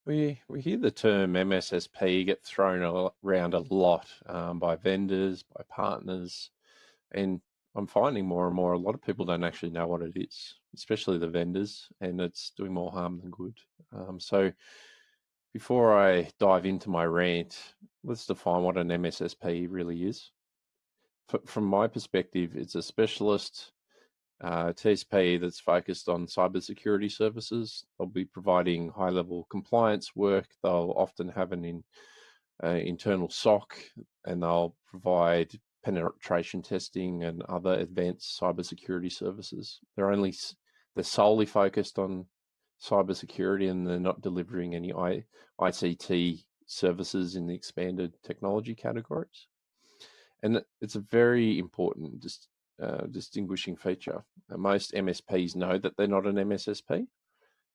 We hear the term MSSP get thrown around a lot by vendors, by partners, and I'm finding more and more a lot of people don't actually know what it is, especially the vendors, and it's doing more harm than good. So before I dive into my rant, let's define what an MSSP really is. From my perspective, it's a specialist TSP that's focused on cybersecurity services. They'll be providing high-level compliance work. They'll often have an internal SOC, and they'll provide penetration testing and other advanced cybersecurity services. They're solely focused on cybersecurity, and they're not delivering any ICT services in the expanded technology categories. And it's a very important distinguishing feature. Most MSPs know that they're not an MSSP.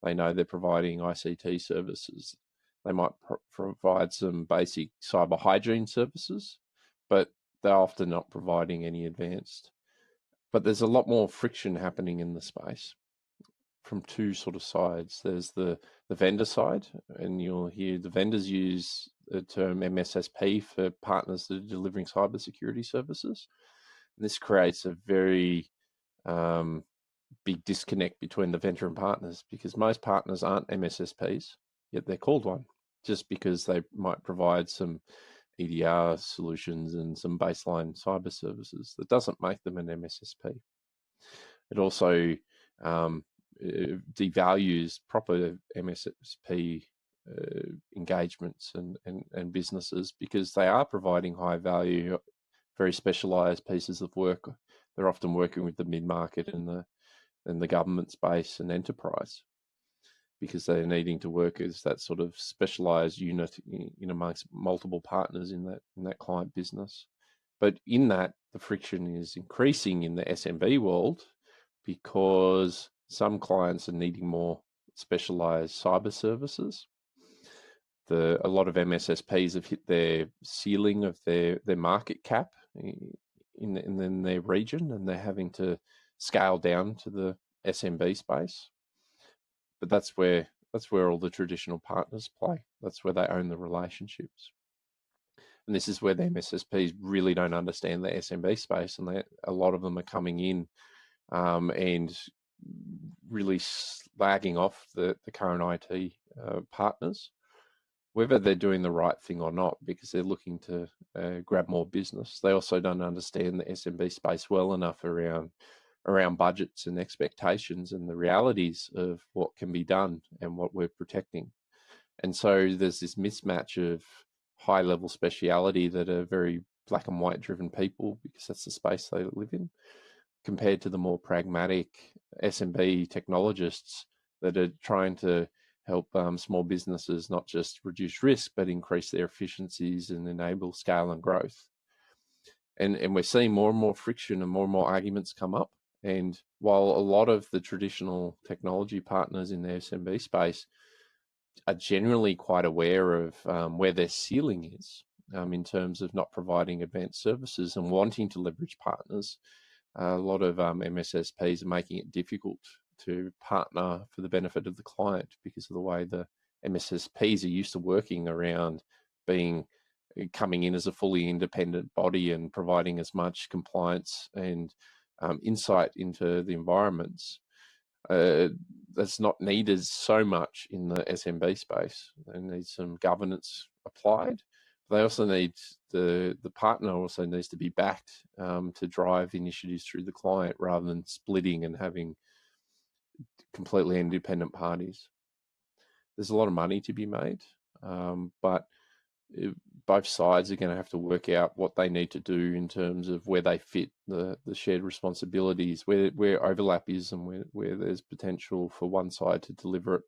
They know they're providing ICT services. They might provide some basic cyber hygiene services, but they're often not providing any advanced. But there's a lot more friction happening in the space from two sort of sides. There's the vendor side, and you'll hear the vendors use the term MSSP for partners that are delivering cybersecurity services. And this creates a very big disconnect between the vendor and partners, because most partners aren't MSSPs, yet they're called one, just because they might provide some EDR solutions and some baseline cyber services. That doesn't make them an MSSP. It also devalues proper MSSP engagements and businesses, because they are providing high value, very specialized pieces of work. They're often working with the mid-market and the government space and enterprise, because they're needing to work as that sort of specialized unit in amongst multiple partners in that client business. But in that, the friction is increasing in the SMB world, because some clients are needing more specialized cyber services. A lot of MSSPs have hit their ceiling of their market cap in their region, and they're having to scale down to the SMB space. But that's where all the traditional partners play. That's where they own the relationships. And this is where the MSSPs really don't understand the SMB space, and a lot of them are coming in and really slagging off the current IT partners, whether they're doing the right thing or not, because they're looking to grab more business. They also don't understand the SMB space well enough around budgets and expectations and the realities of what can be done and what we're protecting. And so there's this mismatch of high-level speciality that are very black and white driven people, because that's the space they live in, compared to the more pragmatic SMB technologists that are trying to help small businesses not just reduce risk, but increase their efficiencies and enable scale and growth. And we're seeing more and more friction and more arguments come up. And while a lot of the traditional technology partners in the SMB space are generally quite aware of where their ceiling is in terms of not providing advanced services and wanting to leverage partners, a lot of MSSPs are making it difficult to partner for the benefit of the client, because of the way the MSSPs are used to working around coming in as a fully independent body and providing as much compliance and insight into the environments. That's not needed so much in the SMB space. They need some governance applied. They also need the partner also needs to be backed to drive initiatives through the client, rather than splitting and having completely independent parties. There's a lot of money to be made, but both sides are going to have to work out what they need to do in terms of where they fit the shared responsibilities, where overlap is, and where there's potential for one side to deliver it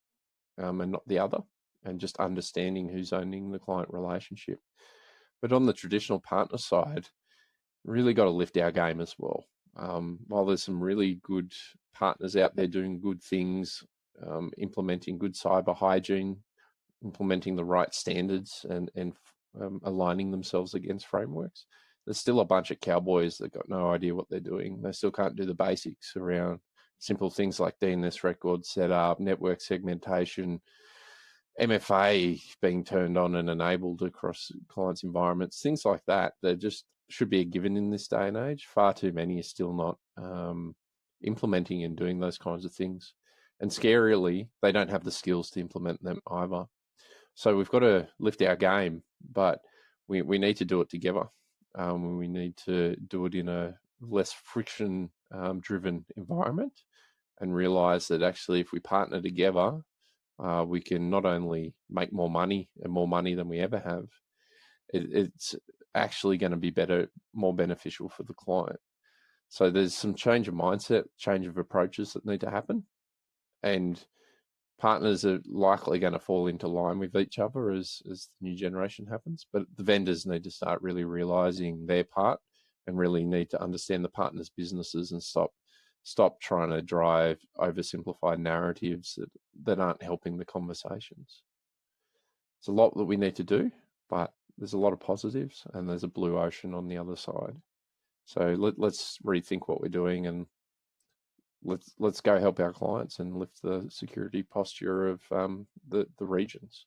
and not the other, and just understanding who's owning the client relationship. But on the traditional partner side, really got to lift our game as well. While there's some really good partners out there doing good things, implementing good cyber hygiene, implementing the right standards, and aligning themselves against frameworks, there's still a bunch of cowboys that got no idea what they're doing. They still can't do the basics around simple things like DNS record setup, network segmentation, MFA being turned on and enabled across clients' environments, things like that. They just should be a given in this day and age. Far too many are still not implementing and doing those kinds of things. And scarily, they don't have the skills to implement them either. So we've got to lift our game, but we need to do it together. We need to do it in a less friction driven environment, and realize that actually if we partner together, we can not only make more money and more money than we ever have, it's actually going to be better, more beneficial for the client. So there's some change of mindset, change of approaches that need to happen, and partners are likely going to fall into line with each other as the new generation happens. But the vendors need to start really realizing their part and really need to understand the partners' businesses and stop trying to drive oversimplified narratives that aren't helping the conversations. It's a lot that we need to do, but there's a lot of positives and there's a blue ocean on the other side. So let's rethink what we're doing, and let's go help our clients and lift the security posture of the regions.